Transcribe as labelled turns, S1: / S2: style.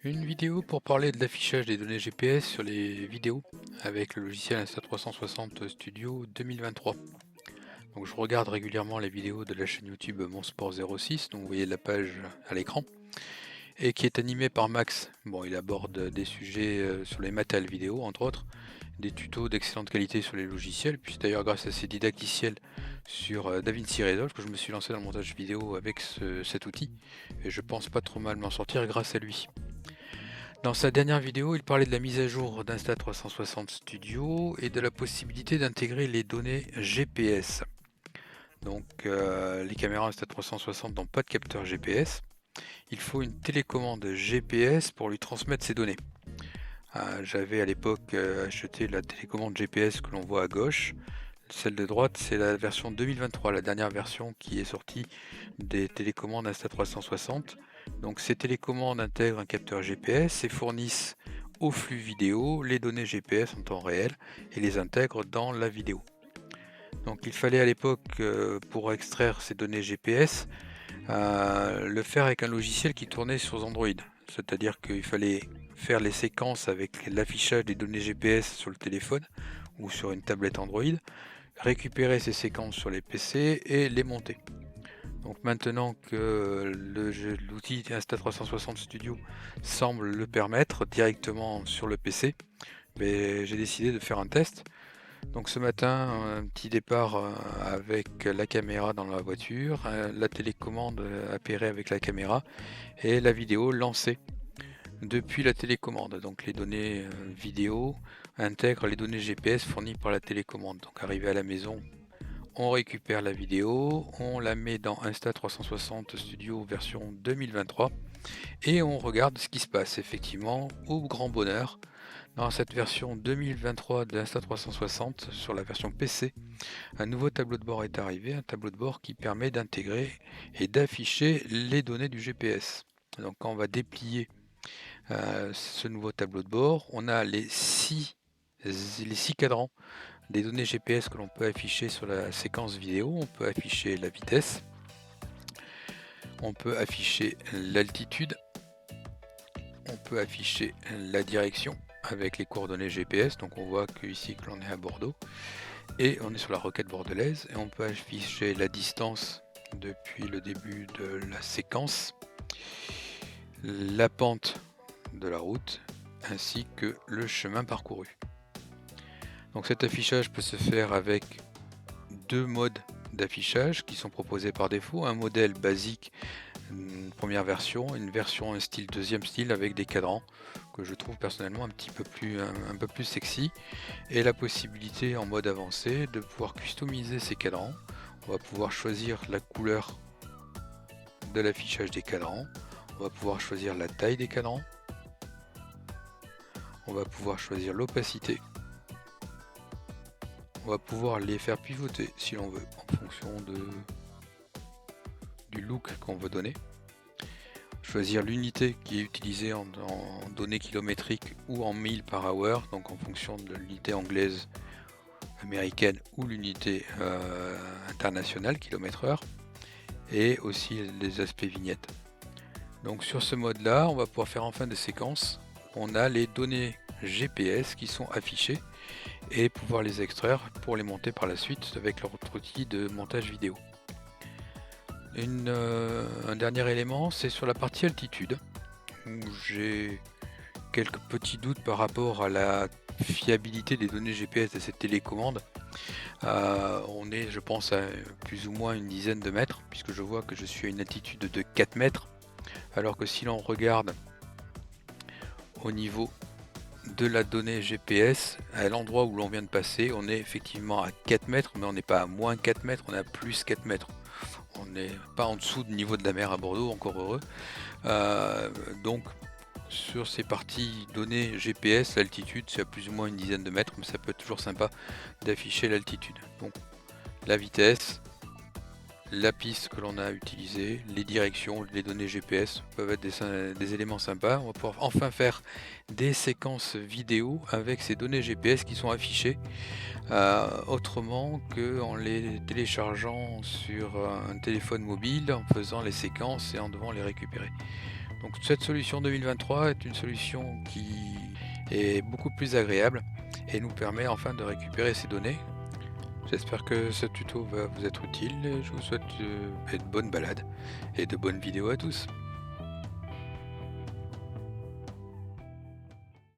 S1: Une vidéo pour parler de l'affichage des données GPS sur les vidéos avec le logiciel Insta360 Studio 2023. Donc je regarde régulièrement les vidéos de la chaîne YouTube Mon Sport 06, dont vous voyez la page à l'écran, et qui est animé par Max. Bon, il aborde des sujets sur les matériels vidéo, entre autres, des tutos d'excellente qualité sur les logiciels, puis c'est d'ailleurs grâce à ses didacticiels sur DaVinci Resolve que je me suis lancé dans le montage vidéo avec cet outil, et je pense pas trop mal m'en sortir grâce à lui. Dans sa dernière vidéo, il parlait de la mise à jour d'Insta360 Studio et de la possibilité d'intégrer les données GPS. Donc les caméras Insta360 n'ont pas de capteur GPS. Il faut une télécommande GPS pour lui transmettre ces données. J'avais à l'époque acheté la télécommande GPS que l'on voit à gauche. Celle de droite, c'est la version 2023, la dernière version qui est sortie des télécommandes Insta360. Donc ces télécommandes intègrent un capteur GPS et fournissent au flux vidéo les données GPS en temps réel et les intègrent dans la vidéo. Donc il fallait à l'époque, pour extraire ces données GPS, le faire avec un logiciel qui tournait sur Android. C'est-à-dire qu'il fallait faire les séquences avec l'affichage des données GPS sur le téléphone ou sur une tablette Android, récupérer ces séquences sur les PC et les monter. Donc maintenant que l'outil Insta360 Studio semble le permettre directement sur le PC, j'ai décidé de faire un test. Donc ce matin, un petit départ avec la caméra dans la voiture, la télécommande appairée avec la caméra et la vidéo lancée depuis la télécommande. Donc les données vidéo intègrent les données GPS fournies par la télécommande. Donc arrivé à la maison, on récupère la vidéo, on la met dans Insta360 Studio version 2023 et on regarde ce qui se passe. Effectivement, au grand bonheur, dans cette version 2023 de Insta360 sur la version PC, un nouveau tableau de bord est arrivé, un tableau de bord qui permet d'intégrer et d'afficher les données du GPS. Donc quand on va déplier ce nouveau tableau de bord, on a les six cadrans des données GPS que l'on peut afficher sur la séquence vidéo. On peut afficher la vitesse, on peut afficher l'altitude, on peut afficher la direction avec les coordonnées GPS. Donc on voit que ici que l'on est à Bordeaux et on est sur la roquette bordelaise, et on peut afficher la distance depuis le début de la séquence, la pente de la route ainsi que le chemin parcouru. Donc cet affichage peut se faire avec deux modes d'affichage qui sont proposés par défaut, un modèle basique, une première version, une version un style deuxième style avec des cadrans que je trouve personnellement un peu plus sexy, et la possibilité en mode avancé de pouvoir customiser ces cadrans. On va pouvoir choisir la couleur de l'affichage des cadrans, on va pouvoir choisir la taille des cadrans, on va pouvoir choisir l'opacité, on va pouvoir les faire pivoter si l'on veut en fonction du look qu'on veut donner. Choisir l'unité qui est utilisée en données kilométriques ou en miles par hour, donc en fonction de l'unité anglaise, américaine ou l'unité internationale, kilomètre heure, et aussi les aspects vignettes. Donc sur ce mode là, on va pouvoir faire en fin de séquence, on a les données GPS qui sont affichées et pouvoir les extraire pour les monter par la suite avec notre outil de montage vidéo. Un dernier élément, c'est sur la partie altitude, où j'ai quelques petits doutes par rapport à la fiabilité des données GPS de cette télécommande. On est, je pense, à plus ou moins une dizaine de mètres, puisque je vois que je suis à une altitude de 4 mètres, alors que si l'on regarde au niveau de la donnée GPS, à l'endroit où l'on vient de passer, on est effectivement à 4 mètres, mais on n'est pas à moins 4 mètres, on est à plus 4 mètres. On n'est pas en dessous du niveau de la mer à Bordeaux, encore heureux. Donc sur ces parties données GPS, l'altitude c'est à plus ou moins une dizaine de mètres, mais ça peut être toujours sympa d'afficher l'altitude. Donc la vitesse, la piste que l'on a utilisée, les directions, les données GPS peuvent être des éléments sympas. On va pouvoir enfin faire des séquences vidéo avec ces données GPS qui sont affichées autrement qu'en les téléchargeant sur un téléphone mobile, en faisant les séquences et en devant les récupérer. Donc cette solution 2023 est une solution qui est beaucoup plus agréable et nous permet enfin de récupérer ces données. J'espère que ce tuto va vous être utile et je vous souhaite de bonnes balades et de bonnes vidéos à tous.